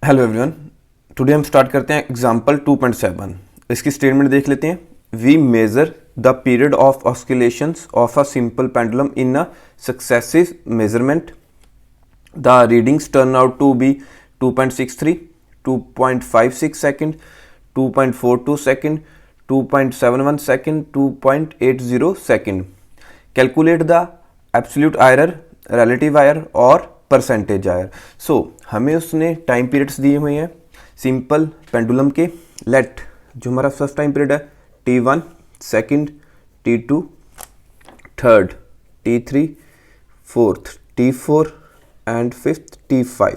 Hello everyone, today हम start करते हैं एग्जांपल 2.7। इसकी स्टेटमेंट देख लेते हैं। We measure the period of oscillations of a simple pendulum in a successive measurement. The readings turn out to be 2.63, 2.56 second, 2.42 second, 2.71 second, 2.80 second. Calculate the absolute error, relative error और percentage error. So हमें उसने time periods दिए हुए हैं simple pendulum के। Late जो हमारा first time period है T1, second T2, third T3, fourth T4 and fifth T5।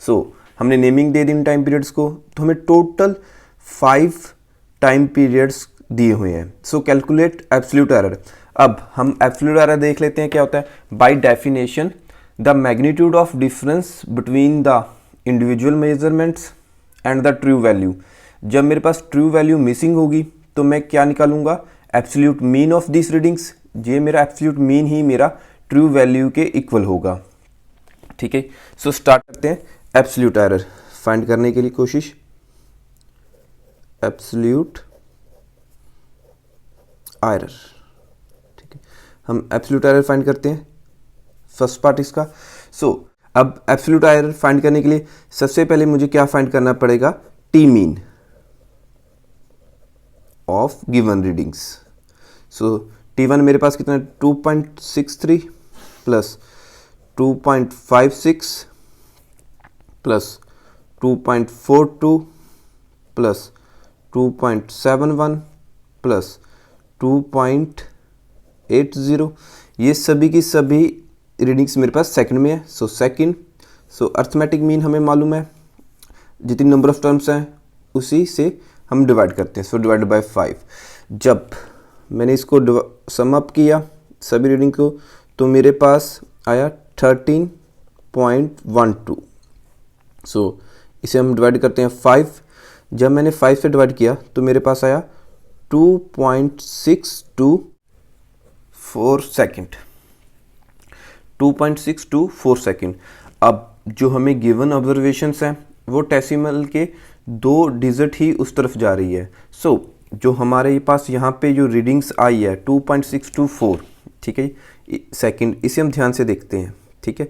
सो हमने naming they the in time periods को, तो हमें टोटल 5 टाइम पीरियड्स दिए हुए हैं। सो कैलकुलेट एब्सोल्यूट एरर। अब हम एब्सोल्यूट एरर देख लेते हैं क्या होता है। By definition the magnitude of difference between the individual measurements and the true value। जब मेरे पास ट्रू वैल्यू मिसिंग होगी तो मैं क्या निकालूंगा, absolute mean of this readings. ये मेरा एब्सोल्यूट मीन ही मेरा ट्रू वैल्यू के इक्वल होगा। ठीक है, सो स्टार्ट करते हैं एब्सोल्यूट एरर फाइंड करने के लिए कोशिश। एब्सोल्यूट एरर, ठीक है, हम एब्सोल्यूट एरर फाइंड करते हैं फर्स्ट पार्ट इसका। सो अब एब्सोल्यूट एरर फाइंड करने के लिए सबसे पहले मुझे क्या फाइंड करना पड़ेगा, T mean of given readings. So T1 मेरे पास कितना है, 2.63 प्लस 2.56 प्लस 2.42 प्लस 2.71 प्लस 2.80। ये सभी की सभी रीडिंग्स मेरे पास सेकंड में है। सो सेकंड, सो अर्थमेटिक मीन हमें मालूम है, जितनी नंबर ऑफ टर्म्स हैं उसी से हम डिवाइड करते हैं। So divide by 5। जब मैंने इसको सम अप किया सभी रीडिंग को तो मेरे पास आया 13.12। सो इसे हम डिवाइड करते हैं 5। जब मैंने 5 से डिवाइड किया तो मेरे पास आया 2.624 सेकेंड, 2.624 सेकेंड। अब जो हमें गिवन ऑब्जर्वेशंस हैं वो डेसिमल के 2 डिजिट ही उस तरफ जा रही है। सो जो हमारे पास यहाँ पे जो रीडिंग्स आई है 2.624, ठीक है सेकेंड, इसे हम ध्यान से देखते हैं। ठीक है,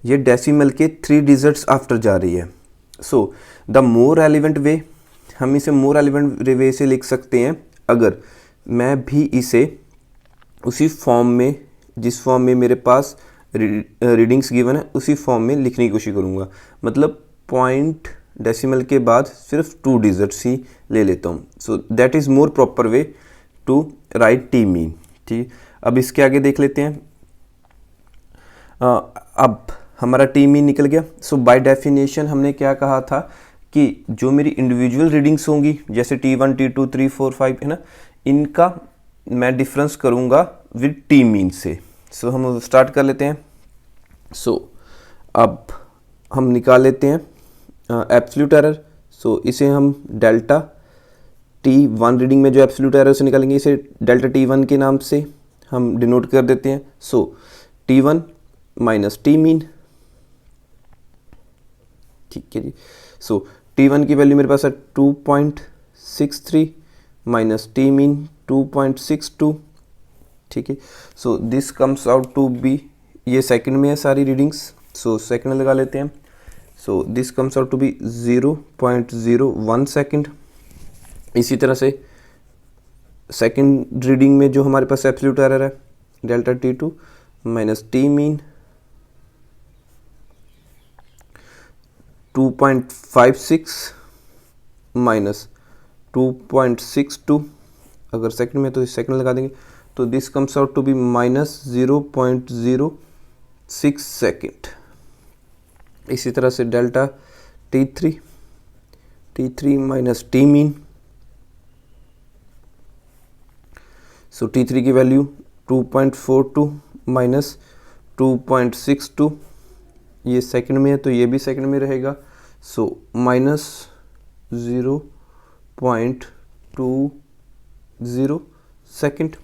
ये डेसिमल के 3 डिजिट्स आफ्टर जा रही है। सो द मोर रेलिवेंट वे, हम इसे मोर रेलिवेंट वे से लिख सकते हैं अगर मैं भी इसे उसी फॉर्म में, जिस फॉर्म में मेरे पास रीडिंग्स गिवन है उसी फॉर्म में लिखने की कोशिश करूँगा। मतलब पॉइंट डेसिमल के बाद सिर्फ 2 डिजिट्स ही ले लेता हूँ। So that is more proper way to write t mean. ठीक, अब इसके आगे देख लेते हैं। अब हमारा टी मीन निकल गया। सो बाय डेफिनेशन हमने क्या कहा था कि जो मेरी इंडिविजुअल रीडिंग्स होंगी जैसे T1, T2, 3, 4, 5 है ना, इनका मैं डिफरेंस करूँगा विद टी मीन से। सो हम स्टार्ट कर लेते हैं। सो अब हम निकाल लेते हैं एब्सोल्यूट एरर। सो इसे हम डेल्टा T1 रीडिंग में जो एब्सोल्यूट एरर से निकालेंगे इसे डेल्टा T1 के नाम से हम डिनोट कर देते हैं। सो T1 माइनस टी मीन, ठीक है जी। सो T1 की वैल्यू मेरे पास है 2.63 माइनस टी मीन 2.62, ठीक है। So this comes out to be, ये सेकंड में है सारी रीडिंग्स, सो सेकंड लगा लेते हैं। So this comes out to be 0.01 second. इसी तरह से सेकंड रीडिंग में जो हमारे पास एब्सोल्यूट एरर है delta T2 minus T mean 2.56 minus 2.62। अगर सेकंड में तो सेकंड लगा देंगे तो this comes out to be minus 0.06 second. इसी तरह से delta T3 minus T mean. So T3 की वैल्यू 2.42 माइनस 2.62, ये सेकंड में है तो ये भी सेकंड में रहेगा। So minus 0.20 second.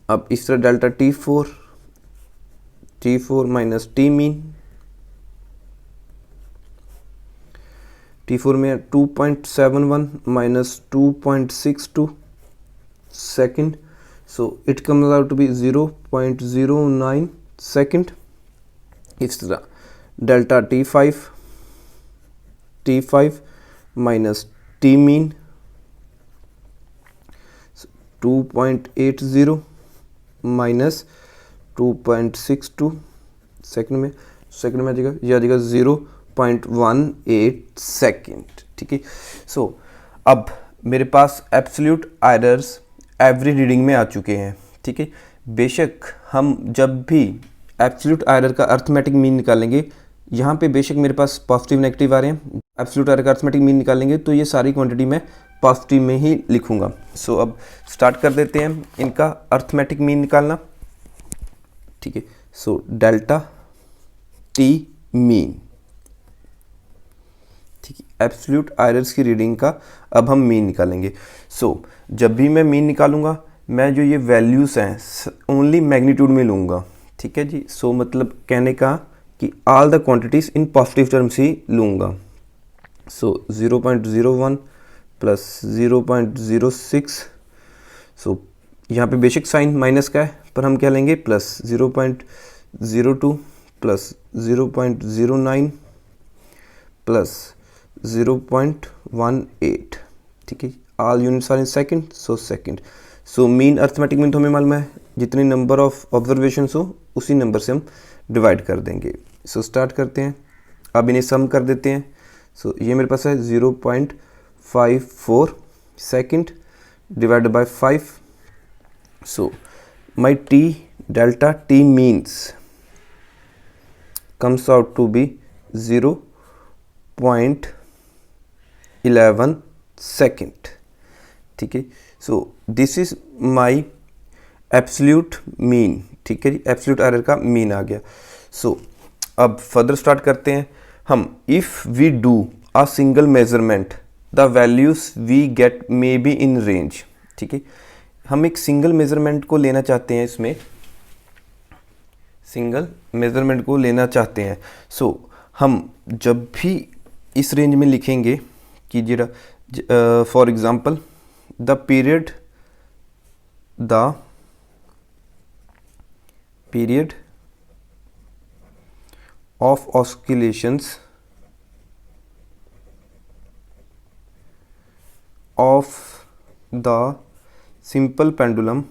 अब इस तरह delta T4 minus T mean T4 में 2.71 minus 2.62 second, so it comes out to be 0.09 second. इस तरह delta T5 minus T mean 2.80 minus 2.62 second में आ जाएगा, यह आ जाएगा 0.18 सेकंड। ठीक है, सो अब मेरे पास एब्सोल्यूट एरर्स एवरी रीडिंग में आ चुके हैं। ठीक है, बेशक हम जब भी एब्सोल्यूट एरर का अर्थमेटिक मीन निकालेंगे, यहाँ पे बेशक मेरे पास पॉजिटिव नेगेटिव आ रहे हैं, एब्सोल्यूट एरर का अर्थमेटिक मीन निकालेंगे तो ये सारी क्वांटिटी मैं पॉजिटिव में ही लिखूंगा। सो अब स्टार्ट कर देते हैं इनका अर्थमेटिक मीन निकालना। ठीक है, सो डेल्टा टी मीन, ठीक है, एब्सोल्यूट एरर्स की रीडिंग का अब हम मीन निकालेंगे। सो जब भी मैं मीन निकालूंगा, मैं जो ये वैल्यूज़ हैं ओनली मैग्नीट्यूड में लूँगा। ठीक है जी, सो मतलब कहने का कि all the quantities in positive terms ही लूँगा। सो 0.01 प्लस 0.06, सो यहाँ पे बेसिक साइन माइनस का है पर हम क्या लेंगे प्लस, 0.02 प्लस 0.09 प्लस 0.18। ठीक है, all units are in second, so second. So mean arithmetic mean तो हमें मालूम है, जितनी नंबर ऑफ ऑब्जर्वेशंस हो उसी नंबर से हम डिवाइड कर देंगे। सो स्टार्ट करते हैं, अब इन्हें सम कर देते हैं। सो ये मेरे पास है 0.54 second divided by 5। So my t delta t means comes out to be 0.11 second। ठीक है, so this is my absolute mean. ठीक है जी, एब्सोल्यूट एरर का मीन आ गया। सो अब फर्दर स्टार्ट करते हैं हम। If we do a single measurement the values we get may be in range. ठीक है, हम एक सिंगल मेजरमेंट को लेना चाहते हैं, इसमें सिंगल मेजरमेंट को लेना चाहते हैं। सो हम जब भी इस रेंज में लिखेंगे कि जरा for example the period of oscillations of the simple pendulum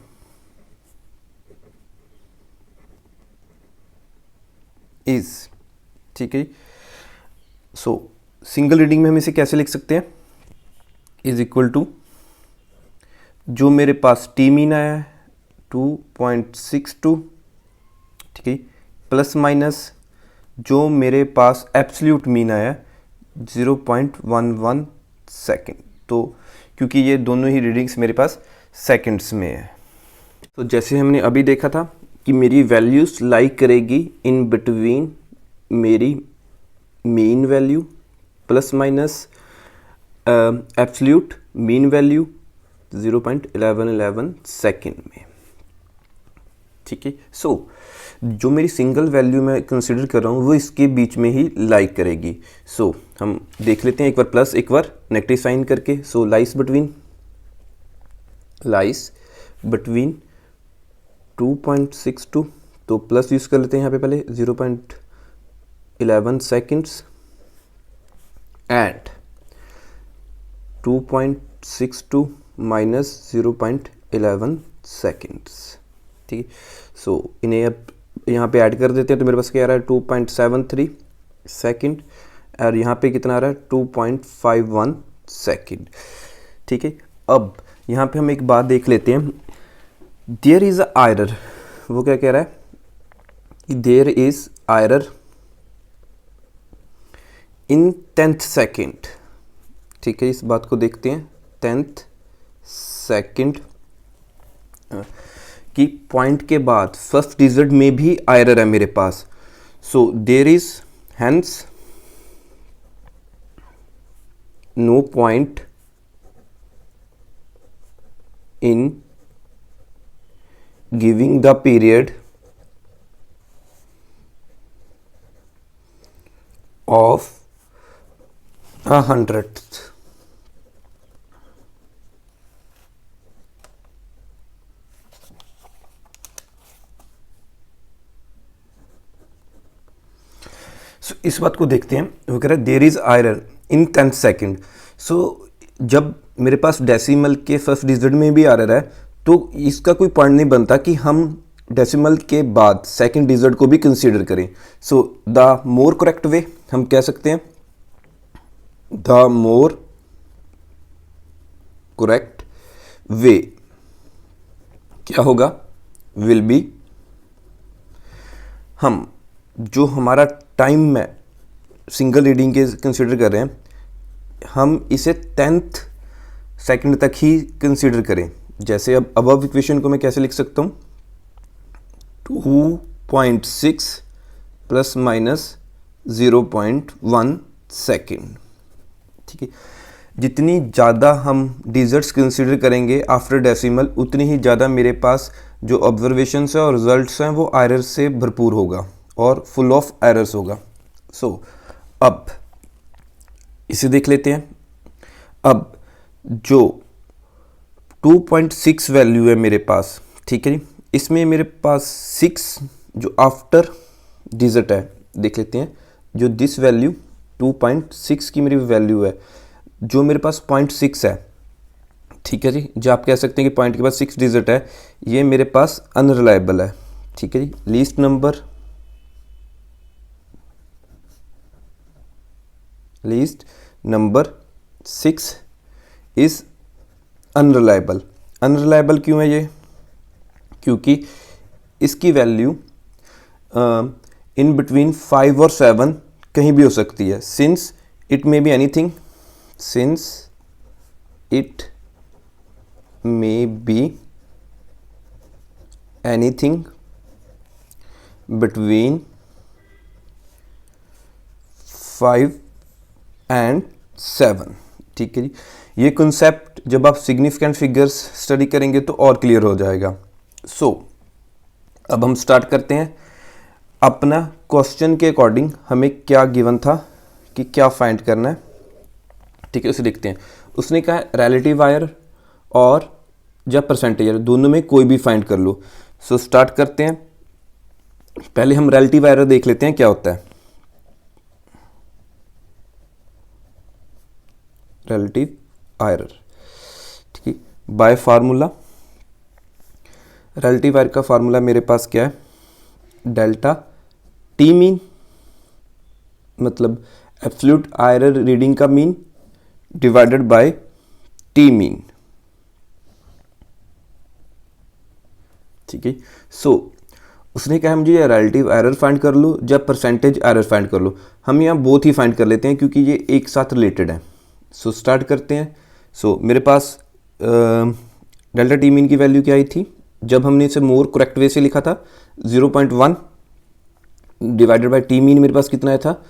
is. ठीक है, सो सिंगल रीडिंग में हम इसे कैसे लिख सकते हैं, इज इक्वल टू जो मेरे पास टी मीन आया है 2.62। ठीक है, प्लस माइनस जो मेरे पास एब्सोल्यूट मीन आया है 0.11 सेकेंड। तो क्योंकि ये दोनों ही रीडिंग्स मेरे पास सेकंड्स में है, तो जैसे हमने अभी देखा था कि मेरी वैल्यूज लाई करेगी इन बिटवीन मेरी mean value plus minus absolute mean value 0.11 second में। ठीक है, सो जो मेरी सिंगल वैल्यू मैं कंसिडर कर रहा हूँ वो इसके बीच में ही लाई करेगी। सो हम देख लेते हैं एक बार प्लस एक बार नेगेटिव साइन करके। सो लाइस बिटवीन 2.62, तो प्लस यूज़ कर लेते हैं यहाँ पे पहले 0.11 सेकेंड्स एंड 2.62 माइनस 0.11 सेकेंड्स। ठीक है, सो इन्हें अब यहाँ पे ऐड कर देते हैं, तो मेरे पास क्या आ रहा है 2.73 सेकेंड और यहाँ पे कितना आ रहा है 2.51 सेकेंड। ठीक है, अब यहाँ पे हम एक बात देख लेते हैं, देयर इज़ अ एरर। वो क्या कह रहा है कि there is error in 10th second. ठीक है, इस बात को देखते हैं 10th सेकेंड कि पॉइंट के बाद फर्स्ट डिजिट में भी एरर है मेरे पास। So there is hence no point in giving the period of 100th। So इस बात को देखते हैं। वो कह रहा है there is error in 10th second. So जब मेरे पास डेसिमल के फर्स्ट डिजिट में भी आयरर है तो इसका कोई पॉइंट नहीं बनता कि हम डेसिमल के बाद सेकंड डिजिट को भी कंसीडर करें। So the more correct way हम कह सकते हैं, द मोर करेक्ट वे क्या होगा, विल बी, हम जो हमारा टाइम में सिंगल रीडिंग के कंसीडर कर रहे हैं हम इसे 10th सेकंड तक ही कंसीडर करें। जैसे अब अबव इक्वेशन को मैं कैसे लिख सकता हूँ, 2.6 प्लस माइनस 0.1 सेकेंड। ठीक है, जितनी ज़्यादा हम डिजिट्स कंसीडर करेंगे आफ्टर डेसिमल उतनी ही ज़्यादा मेरे पास जो ऑब्जर्वेशंस है और रिजल्ट्स हैं वो एरर से भरपूर होगा और फुल ऑफ एरर्स होगा। सो अब इसे देख लेते हैं। अब जो 2.6 वैल्यू है मेरे पास, ठीक है जी, इसमें मेरे पास 6 जो आफ्टर डिजिट है देख लेते हैं। जो दिस वैल्यू 2.6 की मेरी वैल्यू है, जो मेरे पास 0.6 है, ठीक है जी, जो आप कह सकते हैं कि पॉइंट के बाद 6 डिजिट है, ये मेरे पास अनरिलायबल है। ठीक है जी, least number least number 6 is unreliable. Unreliable क्यों है ये, क्योंकि इसकी वैल्यू इन बिटवीन 5 और 7 कहीं भी हो सकती है। Since it may be anything, since it may be anything between 5 and 7। ठीक है जी, ये कॉन्सेप्ट जब आप सिग्निफिकेंट फिगर्स स्टडी करेंगे तो और क्लियर हो जाएगा। सो अब हम स्टार्ट करते हैं। अपना क्वेश्चन के अकॉर्डिंग हमें क्या गिवन था कि क्या फाइंड करना है, ठीक है, उसे देखते हैं। उसने कहा रिलेटिव आयर और जब परसेंटेज आयर दोनों में कोई भी फाइंड कर लो। सो स्टार्ट करते हैं। पहले हम रिलेटिव आयर देख लेते हैं क्या होता है। रिलेटिव आयर, ठीक है, बाय फार्मूला रिलेटिव आयर का फार्मूला मेरे पास क्या है, डेल्टा टी मीन, मतलब एब्सोल्यूट आयर रीडिंग का mean divided by T mean. ठीक है, सो उसने कहा मुझे रिलेटिव एरर फाइंड कर लो, जब परसेंटेज एरर फाइंड कर लो। हम यहाँ बोथ ही फाइंड कर लेते हैं क्योंकि ये एक साथ रिलेटेड है। सो स्टार्ट करते हैं। सो मेरे पास डेल्टा टी मीन की वैल्यू क्या आई थी, जब हमने इसे मोर करेक्ट वे से लिखा था 0.1 डिवाइडेड बाय टी मीन मेरे पास कितना आया था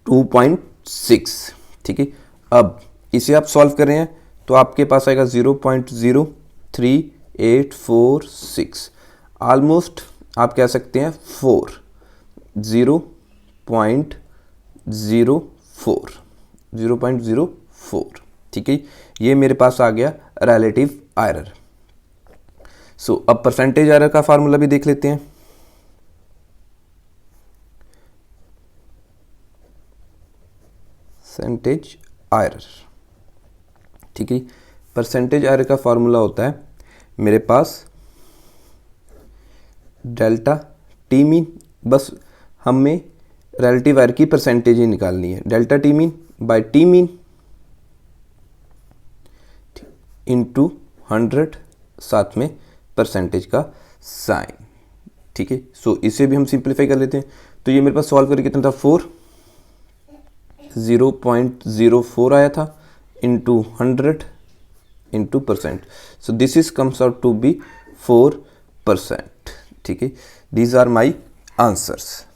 2.6। ठीक है, अब इसे आप सॉल्व कर रहे हैं तो आपके पास आएगा 0.03846, ऑलमोस्ट आप कह सकते हैं 0.04। ठीक है, ये मेरे पास आ गया रिलेटिव एरर। सो अब परसेंटेज एरर का फार्मूला भी देख लेते हैं। परसेंटेज एरर, ठीक है, परसेंटेज एरर का फार्मूला होता है मेरे पास डेल्टा टी मीन, बस हमें रिलेटिव एरर की परसेंटेज ही निकालनी है। Delta T mean by T mean into 100, साथ में परसेंटेज का साइन। ठीक है, सो इसे भी हम सिंप्लीफाई कर लेते हैं। तो ये मेरे पास सॉल्व करके कितना था 0.04 आया था into 100 into percent. So this is comes out to be 4%। ठीक है, दीज आर माई आंसर्स।